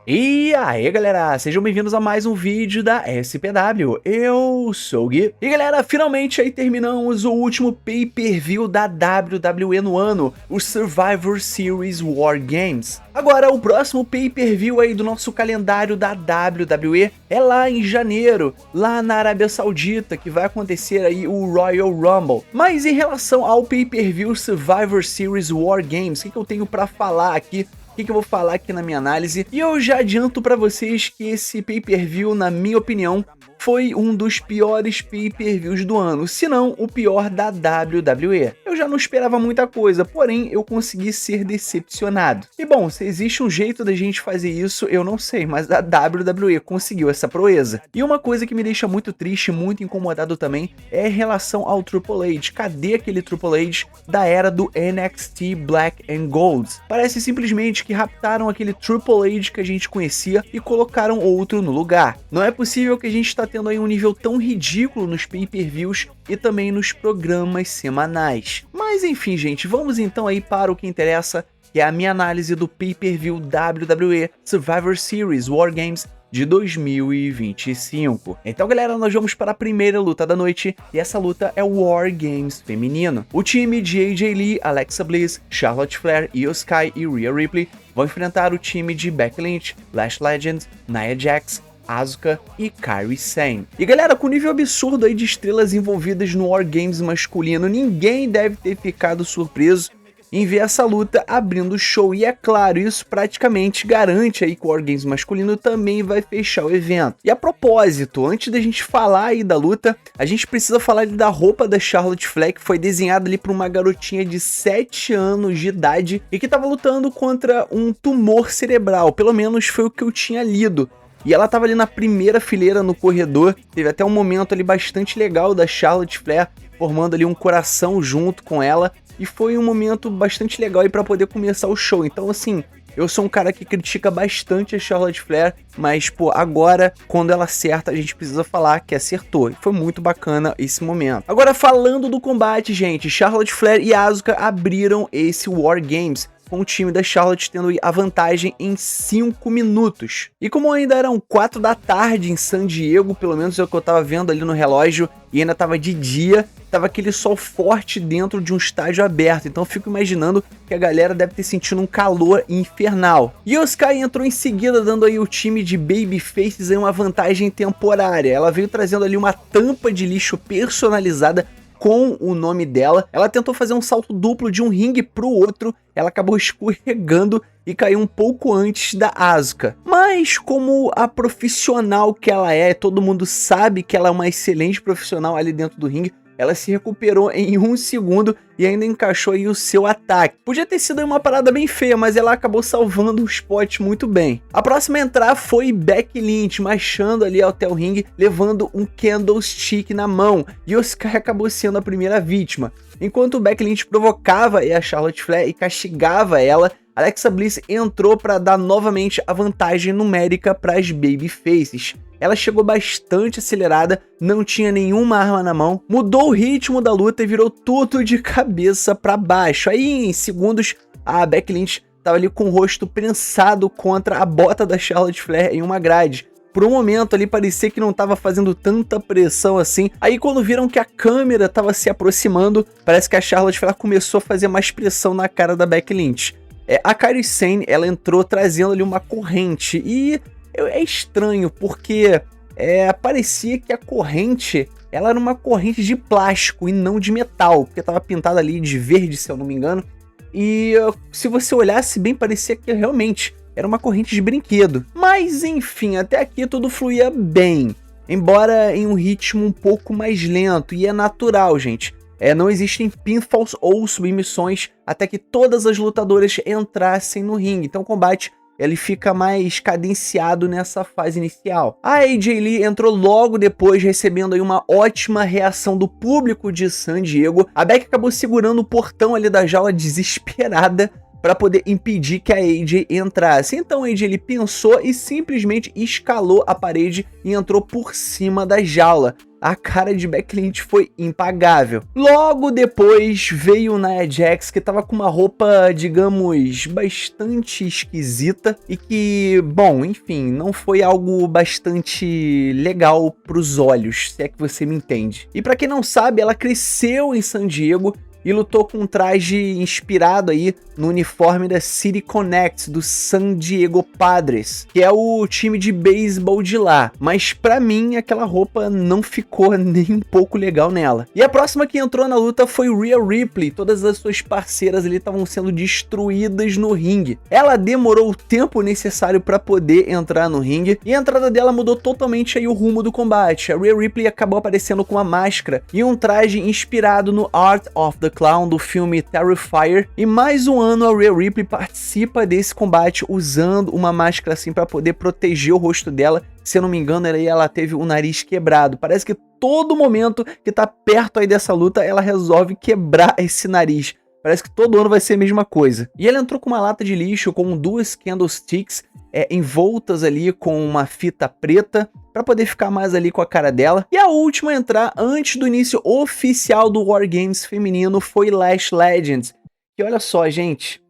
E aí galera, sejam bem-vindos a mais um vídeo da SPW, eu sou o Gui. E galera, finalmente aí terminamos o último pay-per-view da WWE no ano, o Survivor Series War Games. Agora o próximo pay-per-view aí do nosso calendário da WWE é lá em janeiro, lá na Arábia Saudita, que vai acontecer aí o Royal Rumble. Mas em relação ao pay-per-view Survivor Series War Games, o que eu tenho pra falar aqui? O que eu vou falar aqui na minha análise? E eu já adianto pra vocês que esse pay-per-view, na minha opinião, foi um dos piores pay-per-views do ano, se não o pior da WWE. Eu já não esperava muita coisa, porém eu consegui ser decepcionado. E bom, se existe um jeito da gente fazer isso, eu não sei, mas a WWE conseguiu essa proeza. E uma coisa que me deixa muito triste, muito incomodado também, é em relação ao Triple H. Cadê aquele Triple H da era do NXT Black and Gold? Parece simplesmente que raptaram aquele Triple H que a gente conhecia e colocaram outro no lugar. Não é possível que a gente está tendo aí um nível tão ridículo nos pay-per-views e também nos programas semanais. Mas enfim, gente, vamos então aí para o que interessa, que é a minha análise do pay-per-view WWE Survivor Series War Games de 2025. Então galera, nós vamos para a primeira luta da noite, e essa luta é o War Games feminino. O time de AJ Lee, Alexa Bliss, Charlotte Flair, Io Sky e Rhea Ripley vão enfrentar o time de Becky Lynch, Lash Legend, Nia Jax, Asuka e Kairi Sane. E galera, com o nível absurdo aí de estrelas envolvidas no War Games masculino, ninguém deve ter ficado surpreso em ver essa luta abrindo o show. E é claro, isso praticamente garante aí que o War Games masculino também vai fechar o evento. E a propósito, antes da gente falar aí da luta, a gente precisa falar ali da roupa da Charlotte Flair, que foi desenhada ali por uma garotinha de 7 anos de idade e que estava lutando contra um tumor cerebral, pelo menos foi o que eu tinha lido. E ela tava ali na primeira fileira no corredor, teve até um momento ali bastante legal da Charlotte Flair, formando ali um coração junto com ela, e foi um momento bastante legal aí pra poder começar o show. Então assim, eu sou um cara que critica bastante a Charlotte Flair, mas pô, agora, quando ela acerta, a gente precisa falar que acertou. E foi muito bacana esse momento. Agora falando do combate, gente, Charlotte Flair e Asuka abriram esse War Games, com o time da Charlotte tendo a vantagem em 5 minutos. E como ainda eram 4 da tarde em San Diego, pelo menos é o que eu tava vendo ali no relógio, e ainda tava de dia, tava aquele sol forte dentro de um estádio aberto, então eu fico imaginando que a galera deve ter sentido um calor infernal. E Io Sky entrou em seguida, dando aí o time de Babyfaces aí uma vantagem temporária. Ela veio trazendo ali uma tampa de lixo personalizada com o nome dela. Ela tentou fazer um salto duplo de um ringue pro outro, ela acabou escorregando e caiu um pouco antes da Asuka. Mas como a profissional que ela é, todo mundo sabe que ela é uma excelente profissional ali dentro do ringue, ela se recuperou em 1 segundo e ainda encaixou aí o seu ataque. Podia ter sido uma parada bem feia, mas ela acabou salvando o spot muito bem. A próxima a entrar foi Becky Lynch, marchando ali até o ringue, levando um candlestick na mão. E Asuka acabou sendo a primeira vítima. Enquanto Becky Lynch provocava a Charlotte Flair e castigava ela, Alexa Bliss entrou para dar novamente a vantagem numérica para as Babyfaces. Ela chegou bastante acelerada, não tinha nenhuma arma na mão, mudou o ritmo da luta e virou tudo de cabeça para baixo. Aí em segundos a Becky Lynch estava ali com o rosto prensado contra a bota da Charlotte Flair em uma grade. Por um momento ali parecia que não estava fazendo tanta pressão assim. Aí quando viram que a câmera estava se aproximando, parece que a Charlotte Flair começou a fazer mais pressão na cara da Becky Lynch. A Kairi Sane, ela entrou trazendo ali uma corrente e é estranho porque parecia que a corrente ela era uma corrente de plástico e não de metal, porque estava pintada ali de verde, se eu não me engano. E se você olhasse bem, parecia que realmente era uma corrente de brinquedo. Mas enfim, até aqui tudo fluía bem, embora em um ritmo um pouco mais lento, e é natural, gente. Não existem pinfalls ou submissões até que todas as lutadoras entrassem no ringue, então o combate ele fica mais cadenciado nessa fase inicial. A AJ Lee entrou logo depois, recebendo aí uma ótima reação do público de San Diego. A Becky acabou segurando o portão ali da jaula desesperada, para poder impedir que a AJ entrasse. Então a AJ ele pensou e simplesmente escalou a parede e entrou por cima da jaula. A cara de Becky Lynch foi impagável. Logo depois veio Nia Jax, que tava com uma roupa, digamos, bastante esquisita e que, bom, enfim, não foi algo bastante legal pros olhos, se é que você me entende. E pra quem não sabe, ela cresceu em San Diego e lutou com um traje inspirado aí no uniforme da City Connect, do San Diego Padres, que é o time de beisebol de lá. Mas pra mim, aquela roupa não ficou nem um pouco legal nela. E a próxima que entrou na luta foi Rhea Ripley. Todas as suas parceiras ali estavam sendo destruídas no ringue. Ela demorou o tempo necessário para poder entrar no ringue, e a entrada dela mudou totalmente aí o rumo do combate. A Rhea Ripley acabou aparecendo com uma máscara e um traje inspirado no Art of the Clown do filme Terrifier, e mais um ano a Rhea Ripley participa desse combate usando uma máscara assim para poder proteger o rosto dela. Se eu não me engano, ela teve o nariz quebrado. Parece que todo momento que tá perto aí dessa luta, ela resolve quebrar esse nariz. Parece que todo ano vai ser a mesma coisa. E ela entrou com uma lata de lixo com duas candlesticks envoltas ali com uma fita preta, para poder ficar mais ali com a cara dela. E a última a entrar antes do início oficial do War Games feminino foi Lash Legends. E olha só, gente,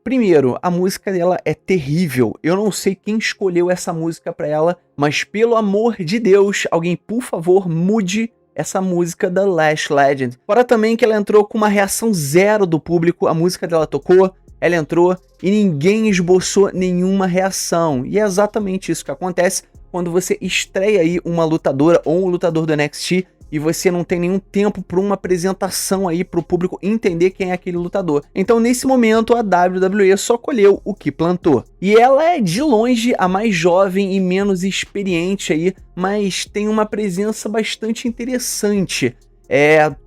primeiro, a música dela é terrível. Eu não sei quem escolheu essa música para ela, mas pelo amor de Deus, alguém, por favor, mude essa música da Lash Legend. Fora também que ela entrou com uma reação zero do público, a música dela tocou, ela entrou e ninguém esboçou nenhuma reação. E é exatamente isso que acontece quando você estreia aí uma lutadora ou um lutador do NXT e você não tem nenhum tempo para uma apresentação aí para o público entender quem é aquele lutador. Então nesse momento a WWE só colheu o que plantou. E ela é de longe a mais jovem e menos experiente aí, mas tem uma presença bastante interessante.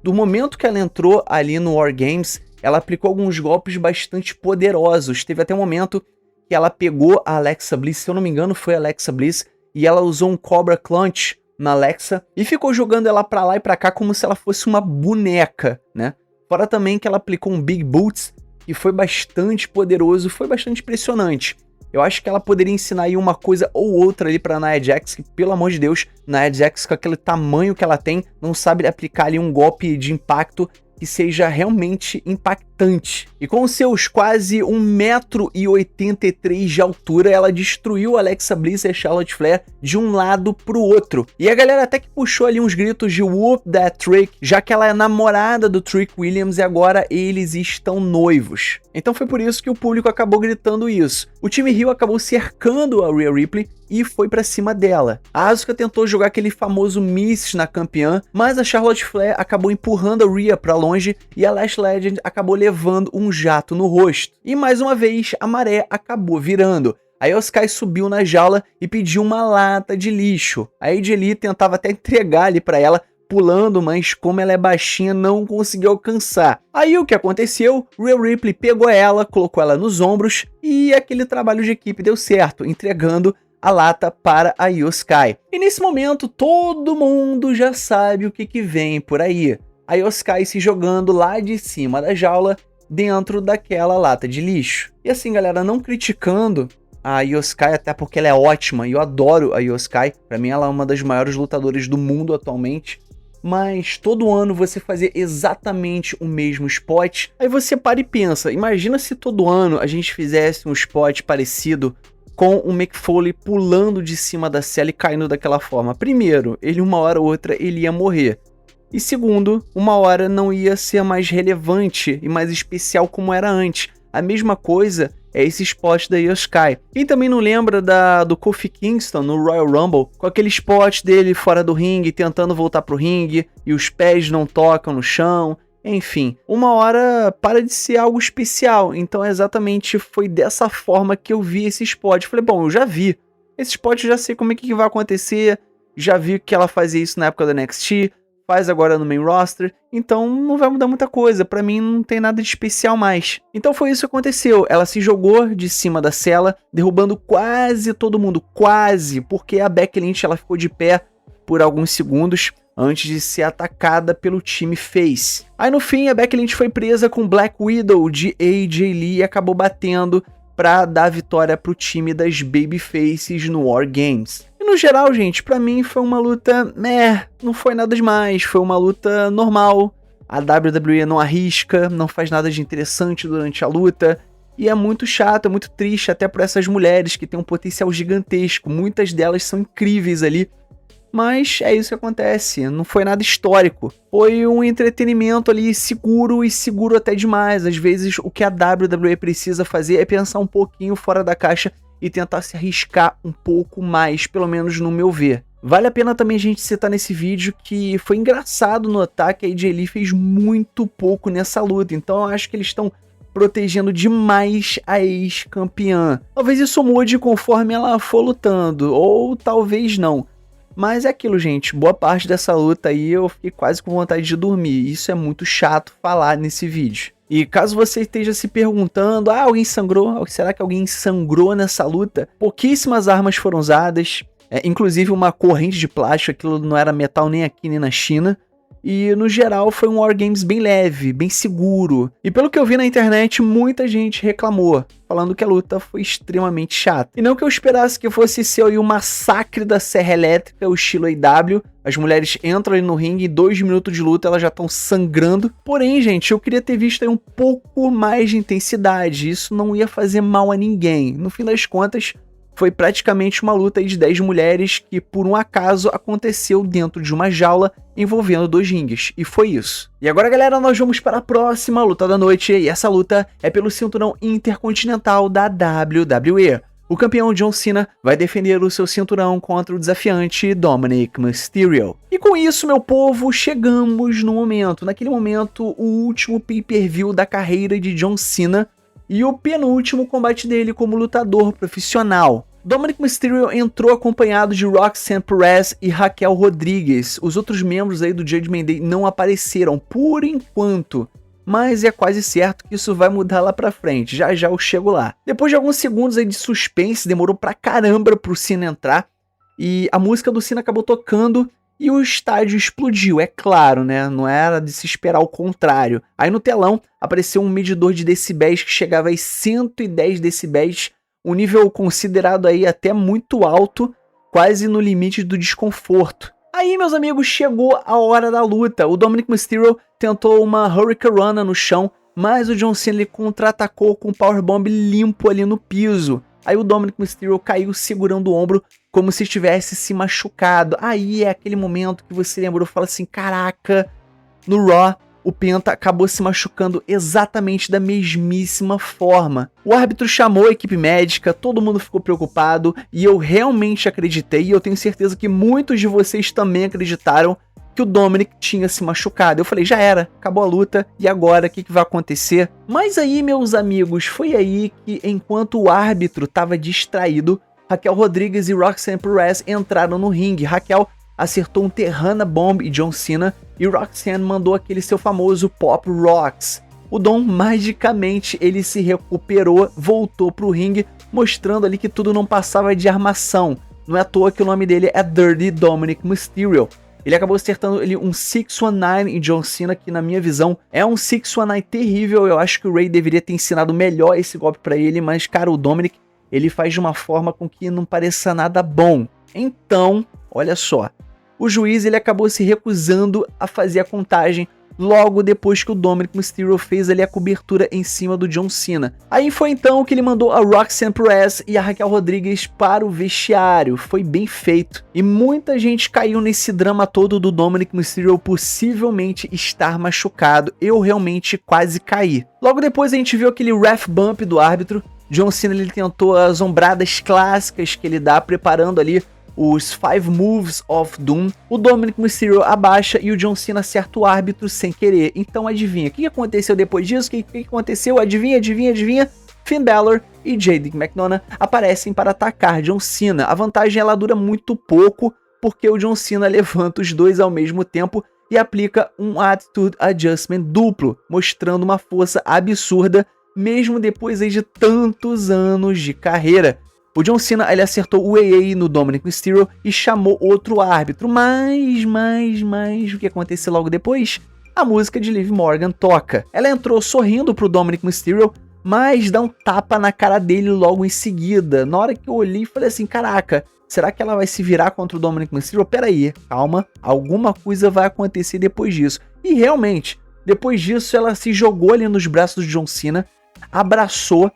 Do momento que ela entrou ali no War Games, ela aplicou alguns golpes bastante poderosos. Teve até um momento que ela pegou a Alexa Bliss, se eu não me engano foi a Alexa Bliss, e ela usou um Cobra Clutch na Alexa e ficou jogando ela pra lá e pra cá como se ela fosse uma boneca, né? Fora também que ela aplicou um Big Boots, que foi bastante poderoso, foi bastante impressionante. Eu acho que ela poderia ensinar aí uma coisa ou outra ali pra Nia Jax, que pelo amor de Deus, Nia Jax com aquele tamanho que ela tem, não sabe aplicar ali um golpe de impacto que seja realmente impactante. E com seus quase 1,83 m de altura, ela destruiu a Alexa Bliss e a Charlotte Flair de um lado pro outro. E a galera até que puxou ali uns gritos de "Whoop that trick", já que ela é namorada do Trick Williams e agora eles estão noivos. Então foi por isso que o público acabou gritando isso. O time Heel acabou cercando a Rhea Ripley e foi pra cima dela. A Asuka tentou jogar aquele famoso miss na campeã, mas a Charlotte Flair acabou empurrando a Rhea pra longe e a Lash Legend acabou levando um jato no rosto. E mais uma vez a maré acabou virando. A Io Sky subiu na jaula e pediu uma lata de lixo. A AJ Lee tentava até entregar ali pra ela, pulando, mas como ela é baixinha, não conseguiu alcançar. Aí o que aconteceu? Rhea Ripley pegou ela, colocou ela nos ombros e aquele trabalho de equipe deu certo, entregando a lata para a Io Sky. E nesse momento todo mundo já sabe o que vem por aí. A Io Sky se jogando lá de cima da jaula dentro daquela lata de lixo. E assim, galera, não criticando a Io Sky, até porque ela é ótima e eu adoro a Io Sky. Pra mim ela é uma das maiores lutadoras do mundo atualmente. Mas todo ano você fazer exatamente o mesmo spot, aí você para e pensa, imagina se todo ano a gente fizesse um spot parecido com o Mick Foley pulando de cima da cela e caindo daquela forma. Primeiro, ele uma hora ou outra ele ia morrer. E segundo, uma hora não ia ser mais relevante e mais especial como era antes. A mesma coisa é esse spot da Io Sky. Quem também não lembra do Kofi Kingston no Royal Rumble, com aquele spot dele fora do ringue, tentando voltar pro ringue, e os pés não tocam no chão. Enfim, uma hora para de ser algo especial. Então exatamente foi dessa forma que eu vi esse spot. Falei, bom, eu já vi esse spot, eu já sei como é que vai acontecer, já vi que ela fazia isso na época do NXT, faz agora no main roster, então não vai mudar muita coisa, pra mim não tem nada de especial mais. Então foi isso que aconteceu, ela se jogou de cima da cela, derrubando quase todo mundo, quase, porque a Becky Lynch ela ficou de pé por alguns segundos, antes de ser atacada pelo time Face. Aí no fim, a Becky Lynch foi presa com Black Widow de AJ Lee e acabou batendo pra dar a vitória pro time das Babyfaces no War Games. E no geral, gente, pra mim foi uma luta, não foi nada demais, foi uma luta normal. A WWE não arrisca, não faz nada de interessante durante a luta, e é muito chato, é muito triste até por essas mulheres que têm um potencial gigantesco, muitas delas são incríveis ali, mas é isso que acontece, não foi nada histórico. Foi um entretenimento ali seguro e seguro até demais. Às vezes o que a WWE precisa fazer é pensar um pouquinho fora da caixa e tentar se arriscar um pouco mais, pelo menos no meu ver. Vale a pena também a gente citar nesse vídeo que foi engraçado notar que a AJ Lee fez muito pouco nessa luta, então eu acho que eles estão protegendo demais a ex-campeã. Talvez isso mude conforme ela for lutando, ou talvez não. Mas é aquilo, gente, boa parte dessa luta aí eu fiquei quase com vontade de dormir, isso é muito chato falar nesse vídeo. E caso você esteja se perguntando, alguém sangrou? Será que alguém sangrou nessa luta? Pouquíssimas armas foram usadas, inclusive uma corrente de plástico, aquilo não era metal nem aqui nem na China. E no geral foi um War Games bem leve, bem seguro. E pelo que eu vi na internet, muita gente reclamou, falando que a luta foi extremamente chata. E não que eu esperasse que fosse ser aí um massacre da serra elétrica, o estilo AEW. As mulheres entram ali no ringue e 2 minutos de luta elas já estão sangrando. Porém, gente, eu queria ter visto aí um pouco mais de intensidade. Isso não ia fazer mal a ninguém. No fim das contas, foi praticamente uma luta de 10 mulheres que, por um acaso, aconteceu dentro de uma jaula envolvendo 2 ringues. E foi isso. E agora, galera, nós vamos para a próxima luta da noite. E essa luta é pelo cinturão intercontinental da WWE. O campeão John Cena vai defender o seu cinturão contra o desafiante Dominic Mysterio. E com isso, meu povo, chegamos no momento. Naquele momento, o último pay-per-view da carreira de John Cena e o penúltimo combate dele como lutador profissional. Dominic Mysterio entrou acompanhado de Roxanne Perez e Raquel Rodrigues. Os outros membros aí do Judgment Day não apareceram por enquanto, mas é quase certo que isso vai mudar lá pra frente, já já eu chego lá. Depois de alguns segundos aí de suspense, demorou pra caramba pro Cena entrar, e a música do Cena acabou tocando e o estádio explodiu, é claro, né? Não era de se esperar o contrário. Aí no telão apareceu um medidor de decibéis que chegava a 110 decibéis, um nível considerado aí até muito alto, quase no limite do desconforto. Aí, meus amigos, chegou a hora da luta. O Dominic Mysterio tentou uma Hurricanrana no chão, mas o John Cena contra-atacou com um powerbomb limpo ali no piso. Aí o Dominic Mysterio caiu segurando o ombro como se tivesse se machucado. Aí é aquele momento que você lembrou e fala assim, caraca, no Raw o Penta acabou se machucando exatamente da mesmíssima forma. O árbitro chamou a equipe médica, todo mundo ficou preocupado e eu realmente acreditei, e eu tenho certeza que muitos de vocês também acreditaram que o Dominic tinha se machucado. Eu falei, já era, acabou a luta, e agora, o que vai acontecer? Mas aí, meus amigos, foi aí que, enquanto o árbitro estava distraído, Raquel Rodrigues e Roxanne Perez entraram no ringue. Raquel acertou um Terrana Bomb e John Cena, e Roxanne mandou aquele seu famoso Pop Rocks. O Dom, magicamente, ele se recuperou, voltou pro ringue, mostrando ali que tudo não passava de armação. Não é à toa que o nome dele é Dirty Dominic Mysterio. Ele acabou acertando um 619 em John Cena, que na minha visão é um 619 terrível. Eu acho que o Ray deveria ter ensinado melhor esse golpe pra ele, mas cara, o Dominic, ele faz de uma forma com que não pareça nada bom. Então, olha só, o juiz ele acabou se recusando a fazer a contagem logo depois que o Dominic Mysterio fez ali a cobertura em cima do John Cena. Aí foi então que ele mandou a Roxanne Perez e a Raquel Rodrigues para o vestiário. Foi bem feito. E muita gente caiu nesse drama todo do Dominic Mysterio possivelmente estar machucado. Eu realmente quase caí. Logo depois a gente viu aquele ref bump do árbitro. John Cena ele tentou as ombradas clássicas que ele dá, preparando ali os 5 Moves of Doom. O Dominic Mysterio abaixa e o John Cena acerta o árbitro sem querer. Então adivinha, o que aconteceu depois disso? O que aconteceu? Adivinha? Finn Balor e JD McDonagh aparecem para atacar John Cena. A vantagem ela dura muito pouco, porque o John Cena levanta os dois ao mesmo tempo e aplica um Attitude Adjustment duplo, mostrando uma força absurda, mesmo depois de tantos anos de carreira. O John Cena, ele acertou o AA no Dominic Mysterio e chamou outro árbitro, mas o que aconteceu logo depois? A música de Liv Morgan toca. Ela entrou sorrindo pro Dominic Mysterio, mas dá um tapa na cara dele logo em seguida. Na hora que eu olhei, falei assim, caraca, será que ela vai se virar contra o Dominic Mysterio? Pera aí, calma, alguma coisa vai acontecer depois disso. E realmente, depois disso, ela se jogou ali nos braços do John Cena, abraçou,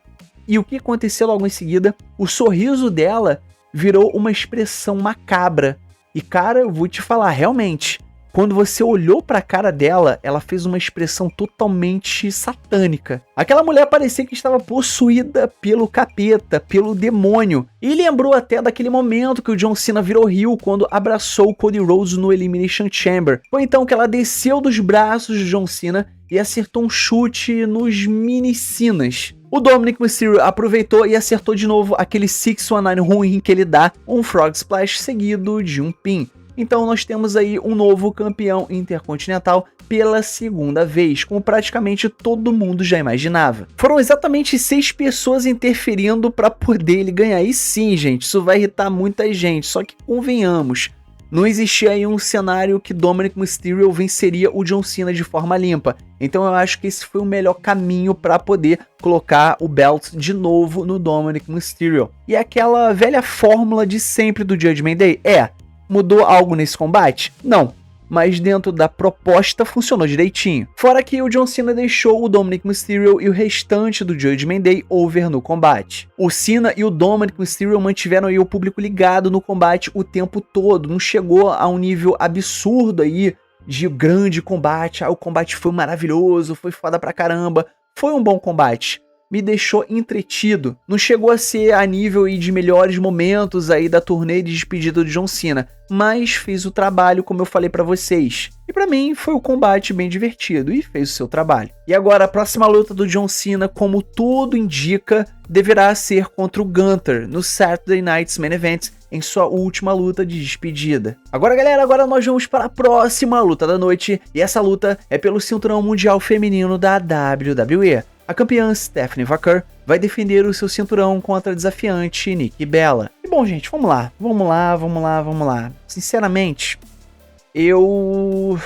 e o que aconteceu logo em seguida? O sorriso dela virou uma expressão macabra. E cara, eu vou te falar, realmente, quando você olhou pra cara dela, ela fez uma expressão totalmente satânica. Aquela mulher parecia que estava possuída pelo capeta, pelo demônio. E lembrou até daquele momento que o John Cena virou heel quando abraçou o Cody Rhodes no Elimination Chamber. Foi então que ela desceu dos braços de John Cena e acertou um chute nos mini-cinas. O Dominic Mysterio aproveitou e acertou de novo aquele 619 ruim que ele dá, um Frog Splash seguido de um pin. Então nós temos aí um novo campeão intercontinental pela segunda vez, como praticamente todo mundo já imaginava. Foram exatamente 6 pessoas interferindo para poder ele ganhar. E sim, gente, isso vai irritar muita gente, só que convenhamos, não existia aí um cenário que Dominic Mysterio venceria o John Cena de forma limpa. Então eu acho que esse foi o melhor caminho para poder colocar o belt de novo no Dominic Mysterio. E aquela velha fórmula de sempre do Judgment Day mudou algo nesse combate? Não. Mas dentro da proposta funcionou direitinho. Fora que o John Cena deixou o Dominic Mysterio e o restante do Judgment Day over no combate. O Cena e o Dominic Mysterio mantiveram aí o público ligado no combate o tempo todo. Não chegou a um nível absurdo aí de grande combate. O combate foi maravilhoso, foi foda pra caramba. Foi um bom combate. Me deixou entretido. Não chegou a ser a nível aí de melhores momentos aí da turnê de despedida do John Cena, mas fez o trabalho como eu falei pra vocês. E pra mim foi um combate bem divertido e fez o seu trabalho. E agora a próxima luta do John Cena, como tudo indica, deverá ser contra o Gunther no Saturday Night's Main Event, em sua última luta de despedida. Agora galera, agora nós vamos para a próxima luta da noite, e essa luta é pelo cinturão mundial feminino da WWE. A campeã Stephanie Vaquer vai defender o seu cinturão contra a desafiante Nikki Bella. E bom, gente, vamos lá. Sinceramente, eu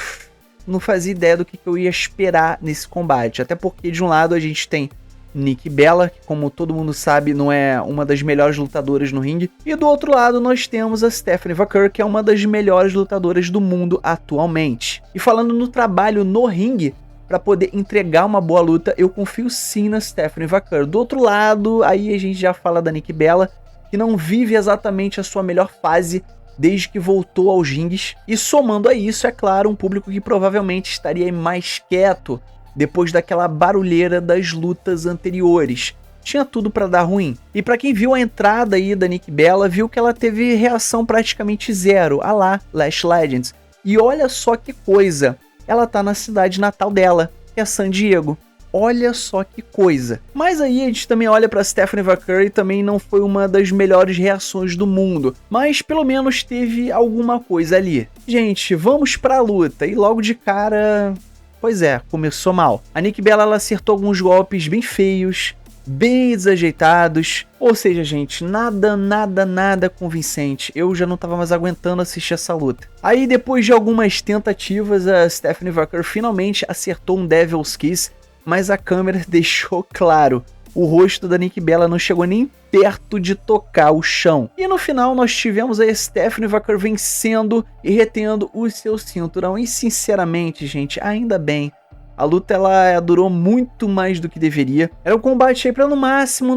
não fazia ideia do que eu ia esperar nesse combate. Até porque, de um lado, a gente tem Nikki Bella, que como todo mundo sabe, não é uma das melhores lutadoras no ringue. E do outro lado, nós temos a Stephanie Vaquer, que é uma das melhores lutadoras do mundo atualmente. E falando no trabalho no ringue, para poder entregar uma boa luta, eu confio sim na Stephanie Vaquer. Do outro lado, aí a gente já fala da Nikki Bella, que não vive exatamente a sua melhor fase desde que voltou aos rings. E somando a isso, é claro, um público que provavelmente estaria mais quieto depois daquela barulheira das lutas anteriores. Tinha tudo para dar ruim. E para quem viu a entrada aí da Nikki Bella, viu que ela teve reação praticamente zero, a lá Lash Legends. E olha só que coisa, ela tá na cidade natal dela, que é San Diego. Olha só que coisa. Mas aí a gente também olha pra Stephanie Vaquer e também não foi uma das melhores reações do mundo. Mas pelo menos teve alguma coisa ali. Gente, vamos pra luta. E logo de cara, pois é, começou mal. A Nikki Bella, ela acertou alguns golpes bem feios, bem desajeitados. Ou seja, gente, nada convincente. Eu já não tava mais aguentando assistir essa luta. Aí depois de algumas tentativas, a Stephanie Vaquer finalmente acertou um Devil's Kiss, mas a câmera deixou claro, o rosto da Nikki Bella não chegou nem perto de tocar o chão. E no final nós tivemos a Stephanie Vaquer vencendo e retendo o seu cinturão. E sinceramente, gente, ainda bem. A luta ela durou muito mais do que deveria. Era um combate aí pra no máximo,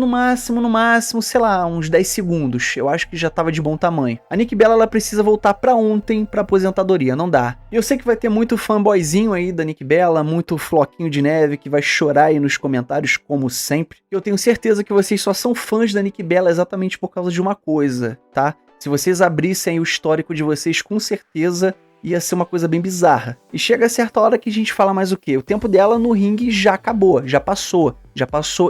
sei lá, uns 10 segundos. Eu acho que já tava de bom tamanho. A Nikki Bella ela precisa voltar pra ontem pra aposentadoria, não dá. E eu sei que vai ter muito fanboyzinho aí da Nikki Bella, muito floquinho de neve que vai chorar aí nos comentários como sempre. Eu tenho certeza que vocês só são fãs da Nikki Bella exatamente por causa de uma coisa, tá? Se vocês abrissem o histórico de vocês, com certeza ia ser uma coisa bem bizarra. E chega a certa hora que a gente fala mais o quê? O tempo dela no ringue já acabou, já passou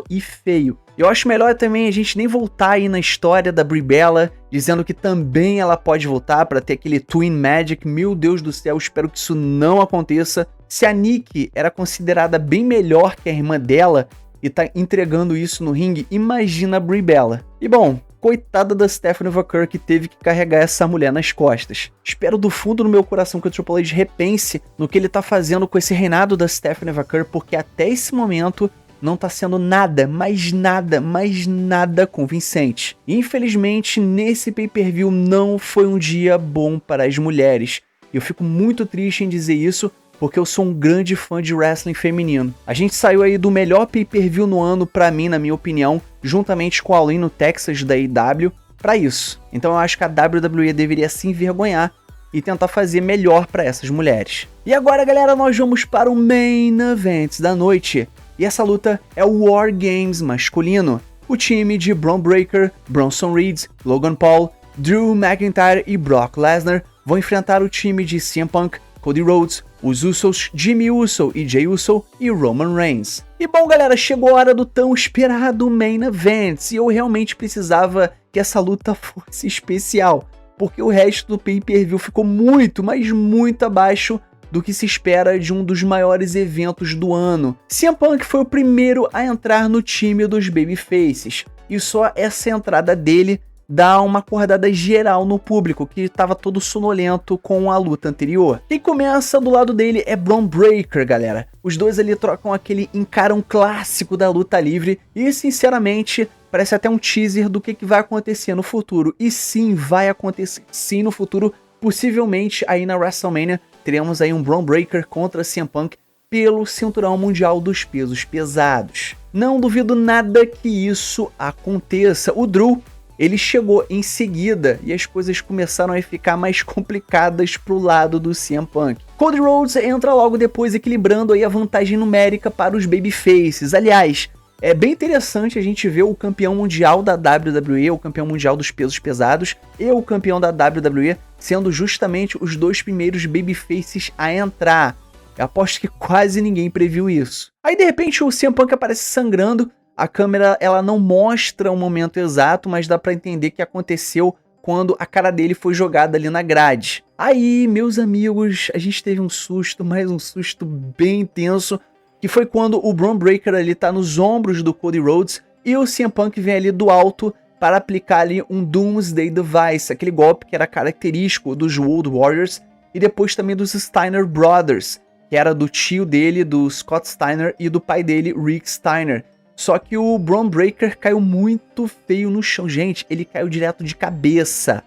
e feio. Eu acho melhor também a gente nem voltar aí na história da Brie Bella, dizendo que também ela pode voltar para ter aquele Twin Magic. Meu Deus do céu, espero que isso não aconteça. Se a Nikki era considerada bem melhor que a irmã dela, e tá entregando isso no ringue, imagina a Brie Bella. E bom, coitada da Stephanie Vaquer que teve que carregar essa mulher nas costas. Espero do fundo do meu coração que o Triple H repense no que ele tá fazendo com esse reinado da Stephanie Vaquer, porque até esse momento não tá sendo nada, mais nada convincente. Infelizmente, nesse pay-per-view não foi um dia bom para as mulheres. Eu fico muito triste em dizer isso, porque eu sou um grande fã de wrestling feminino. A gente saiu aí do melhor pay-per-view no ano, pra mim, na minha opinião, juntamente com o All In no Texas da AEW, pra isso. Então eu acho que a WWE deveria se envergonhar e tentar fazer melhor pra essas mulheres. E agora, galera, nós vamos para o Main Event da noite. E essa luta é o War Games masculino. O time de Bron Breakker, Bronson Reed, Logan Paul, Drew McIntyre e Brock Lesnar vão enfrentar o time de CM Punk, Cody Rhodes, os Usos, Jimmy Uso e Jey Uso e Roman Reigns. E bom, galera, chegou a hora do tão esperado Main Event, e eu realmente precisava que essa luta fosse especial, porque o resto do pay-per-view ficou muito, mas muito abaixo do que se espera de um dos maiores eventos do ano. CM Punk foi o primeiro a entrar no time dos Babyfaces, e só essa entrada dele dá uma acordada geral no público, que estava todo sonolento com a luta anterior. Quem começa do lado dele é Bron Breakker, galera. Os dois ali trocam aquele encarão clássico da luta livre, e sinceramente parece até um teaser do que vai acontecer no futuro. E sim, vai acontecer sim no futuro, possivelmente aí na WrestleMania, teremos aí um Bron Breakker contra CM Punk pelo cinturão mundial dos pesos pesados. Não duvido nada que isso aconteça. O Drew, ele chegou em seguida e as coisas começaram a ficar mais complicadas pro lado do CM Punk. Cody Rhodes entra logo depois, equilibrando aí a vantagem numérica para os Babyfaces. Aliás, é bem interessante a gente ver o campeão mundial da WWE, o campeão mundial dos pesos pesados e o campeão da WWE sendo justamente os dois primeiros Babyfaces a entrar. Eu aposto que quase ninguém previu isso. Aí de repente o CM Punk aparece sangrando. A câmera, ela não mostra o momento exato, mas dá pra entender que aconteceu quando a cara dele foi jogada ali na grade. Aí, meus amigos, a gente teve um susto, mais um susto bem intenso, que foi quando o Bron Breakker ali tá nos ombros do Cody Rhodes e o CM Punk vem ali do alto para aplicar ali um Doomsday Device, aquele golpe que era característico dos Road Warriors e depois também dos Steiner Brothers, que era do tio dele, do Scott Steiner, e do pai dele, Rick Steiner. Só que o Bron Breakker caiu muito feio no chão. Gente, ele caiu direto de cabeça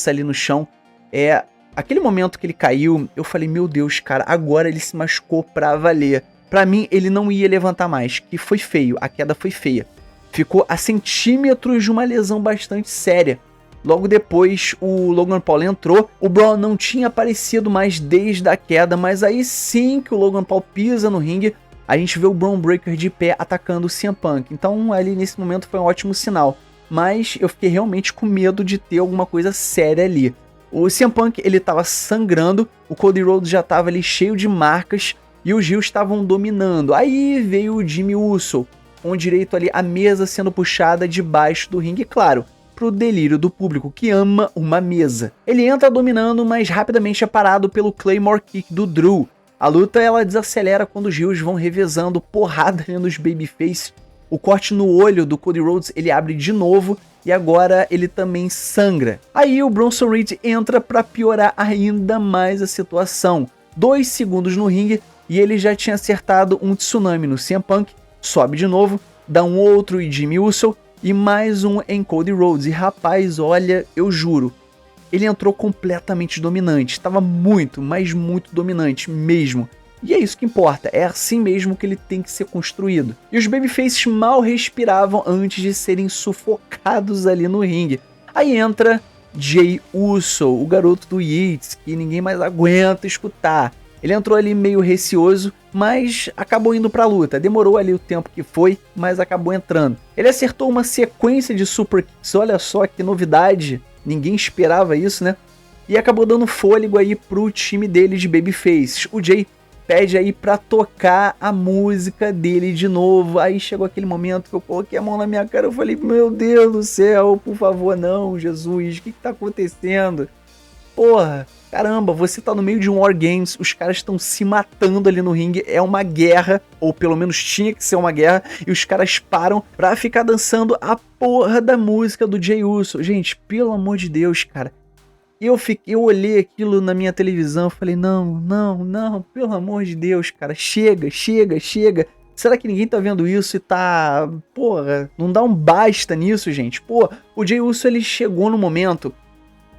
ali no chão. Aquele momento que ele caiu, eu falei, meu Deus, cara, agora ele se machucou pra valer. Pra mim, ele não ia levantar mais, que foi feio, a queda foi feia. Ficou a centímetros de uma lesão bastante séria. Logo depois, o Logan Paul entrou. O Bron não tinha aparecido mais desde a queda, mas aí sim que o Logan Paul pisa no ringue, a gente vê o Bron Breakker de pé atacando o CM Punk. Então ali nesse momento foi um ótimo sinal. Mas eu fiquei realmente com medo de ter alguma coisa séria ali. O CM Punk, ele tava sangrando, o Cody Rhodes já tava ali cheio de marcas e os Heels estavam dominando. Aí veio o Jimmy Uso, com direito ali a mesa sendo puxada debaixo do ringue, claro, pro delírio do público que ama uma mesa. Ele entra dominando, mas rapidamente é parado pelo Claymore Kick do Drew. A luta, ela desacelera quando os Heels vão revezando porrada ali nos Babyface. O corte no olho do Cody Rhodes, ele abre de novo e agora ele também sangra. Aí o Bronson Reed entra para piorar ainda mais a situação. 2 segundos no ringue e ele já tinha acertado um tsunami no CM Punk, sobe de novo, dá um outro em Jimmy Uso e mais um em Cody Rhodes. E rapaz, olha, eu juro, ele entrou completamente dominante, estava muito, mas muito dominante mesmo. E é isso que importa, é assim mesmo que ele tem que ser construído. E os Babyfaces mal respiravam antes de serem sufocados ali no ringue. Aí entra Jey Uso, o garoto do Yeats, que ninguém mais aguenta escutar. Ele entrou ali meio receoso, mas acabou indo pra luta. Demorou ali o tempo que foi, mas acabou entrando. Ele acertou uma sequência de super kicks, olha só que novidade. Ninguém esperava isso, né? E acabou dando fôlego aí pro time dele de Babyface. O Jey pede aí pra tocar a música dele de novo. Aí chegou aquele momento que eu coloquei a mão na minha cara. Eu falei, meu Deus do céu, por favor, não, Jesus, o que tá acontecendo? porra, caramba, você tá no meio de um War Games, os caras estão se matando ali no ringue, é uma guerra, ou pelo menos tinha que ser uma guerra, e os caras param pra ficar dançando a porra da música do Jey Uso. Gente, pelo amor de Deus, cara. Eu olhei aquilo na minha televisão, falei, não, pelo amor de Deus, cara, chega. Será que ninguém tá vendo isso e tá... Porra, não dá um basta nisso, gente? Pô, o Jey Uso, ele chegou no momento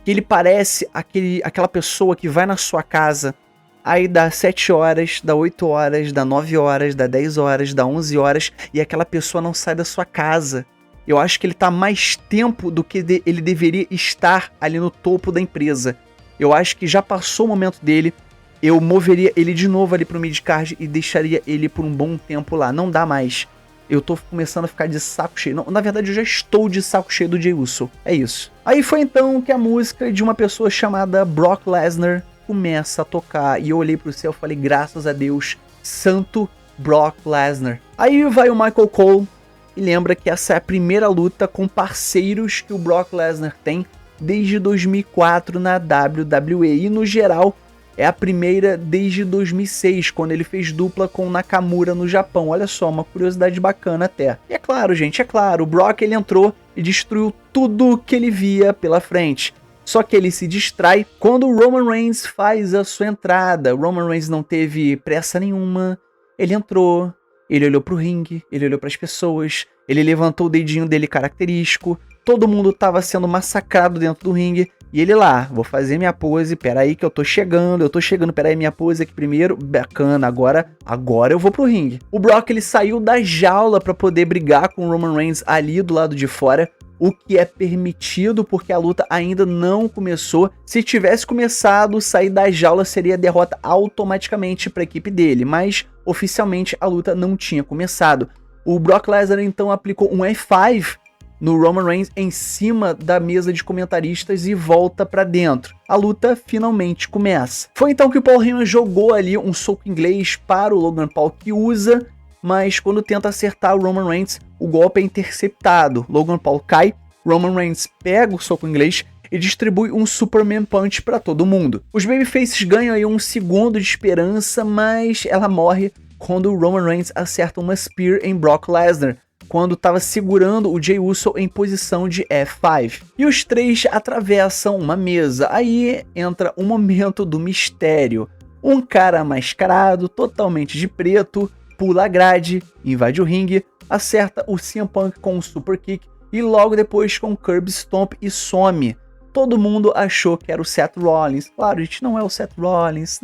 que ele parece aquela pessoa que vai na sua casa, aí dá 7 horas, dá 8 horas, dá 9 horas, dá 10 horas, dá 11 horas, e aquela pessoa não sai da sua casa. Eu acho que ele tá mais tempo do que ele deveria estar ali no topo da empresa. Eu acho que já passou o momento dele. Eu moveria ele de novo ali pro midcard e deixaria ele por um bom tempo lá. Não dá mais. Eu tô começando a ficar de saco cheio. Não, na verdade, eu já estou de saco cheio do Jey Uso. É isso. Aí foi então que a música de uma pessoa chamada Brock Lesnar começa a tocar. E eu olhei pro céu e falei, graças a Deus, santo Brock Lesnar. Aí vai o Michael Cole. E lembra que essa é a primeira luta com parceiros que o Brock Lesnar tem desde 2004 na WWE. E no geral, é a primeira desde 2006, quando ele fez dupla com Nakamura no Japão. Olha só, uma curiosidade bacana até. E é claro, gente, o Brock ele entrou e destruiu tudo que ele via pela frente. Só que ele se distrai quando o Roman Reigns faz a sua entrada. O Roman Reigns não teve pressa nenhuma, ele entrou... Ele olhou pro ringue, ele olhou pras pessoas, ele levantou o dedinho dele característico, todo mundo tava sendo massacrado dentro do ringue, e ele lá, vou fazer minha pose, peraí que eu tô chegando, peraí, minha pose aqui primeiro, bacana, agora eu vou pro ringue. O Brock, ele saiu da jaula pra poder brigar com o Roman Reigns ali do lado de fora, o que é permitido porque a luta ainda não começou. Se tivesse começado, sair da jaula seria derrota automaticamente para a equipe dele, mas oficialmente a luta não tinha começado. O Brock Lesnar então aplicou um F5 no Roman Reigns em cima da mesa de comentaristas e volta para dentro. A luta finalmente começa. Foi então que o Paul Heyman jogou ali um soco inglês para o Logan Paul, que usa, mas quando tenta acertar o Roman Reigns, o golpe é interceptado. Logan Paul cai, Roman Reigns pega o soco inglês e distribui um Superman Punch para todo mundo. Os Babyfaces ganham aí um segundo de esperança, mas ela morre quando o Roman Reigns acerta uma Spear em Brock Lesnar, quando estava segurando o Jey Uso em posição de F5. E os três atravessam uma mesa. Aí entra um momento do mistério. Um cara mascarado, totalmente de preto, pula a grade, invade o ringue, acerta o CM Punk com um super kick e logo depois com um curb stomp e some. Todo mundo achou que era o Seth Rollins. Claro, gente, não é o Seth Rollins,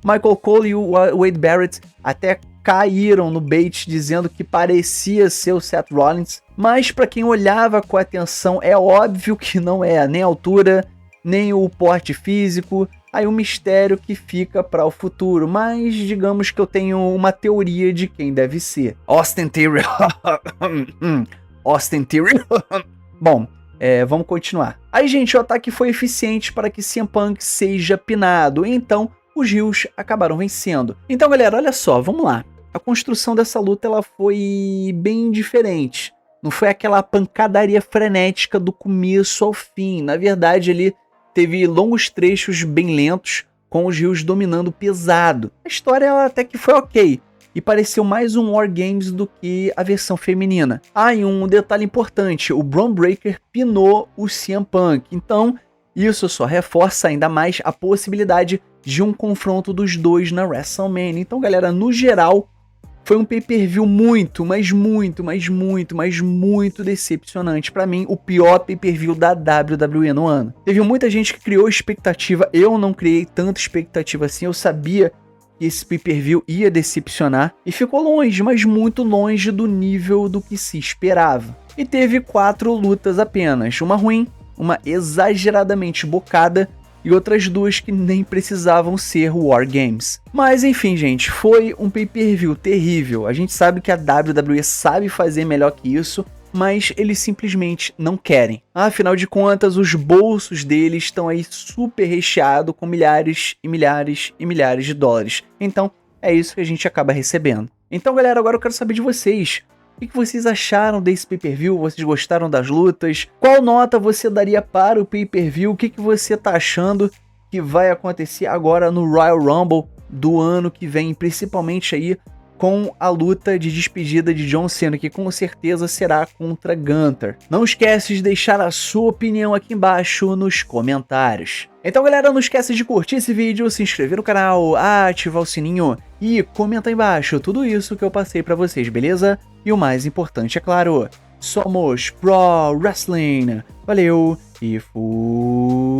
Michael Cole e o Wade Barrett até caíram no bait dizendo que parecia ser o Seth Rollins, mas para quem olhava com atenção é óbvio que não é, nem a altura, nem o porte físico. Aí um mistério que fica para o futuro, mas digamos que eu tenho uma teoria de quem deve ser. Austin Theory. Austin Theory. Bom, vamos continuar. Aí, gente, o ataque foi eficiente para que CM Punk seja pinado, então os Heels acabaram vencendo. Então, galera, olha só, vamos lá. A construção dessa luta ela foi bem diferente. Não foi aquela pancadaria frenética do começo ao fim. Na verdade, ele teve longos trechos bem lentos, com os Heels dominando pesado. A história ela até que foi ok, e pareceu mais um War Games do que a versão feminina. Ah, e um detalhe importante, o Bron Breakker pinou o CM Punk, então isso só reforça ainda mais a possibilidade de um confronto dos dois na WrestleMania. Então, galera, no geral, foi um pay-per-view muito decepcionante. Pra mim, o pior pay-per-view da WWE no ano. Teve muita gente que criou expectativa, eu não criei tanta expectativa assim, eu sabia que esse pay-per-view ia decepcionar e ficou longe, mas muito longe do nível do que se esperava. E teve 4 lutas apenas, uma ruim, uma exageradamente bocada e outras 2 que nem precisavam ser War Games. Mas enfim, gente, foi um pay-per-view terrível. A gente sabe que a WWE sabe fazer melhor que isso, mas eles simplesmente não querem. Afinal de contas, os bolsos deles estão aí super recheados com milhares e milhares e milhares de dólares. Então, é isso que a gente acaba recebendo. Então, galera, agora eu quero saber de vocês. O que vocês acharam desse pay-per-view? Vocês gostaram das lutas? Qual nota você daria para o pay-per-view? O que você tá achando que vai acontecer agora no Royal Rumble do ano que vem, principalmente aí com a luta de despedida de John Cena, que com certeza será contra Gunther. Não esquece de deixar a sua opinião aqui embaixo nos comentários. Então galera, não esquece de curtir esse vídeo, se inscrever no canal, ativar o sininho e comentar embaixo tudo isso que eu passei pra vocês, beleza? E o mais importante, é claro, somos Pro Wrestling. Valeu e fui!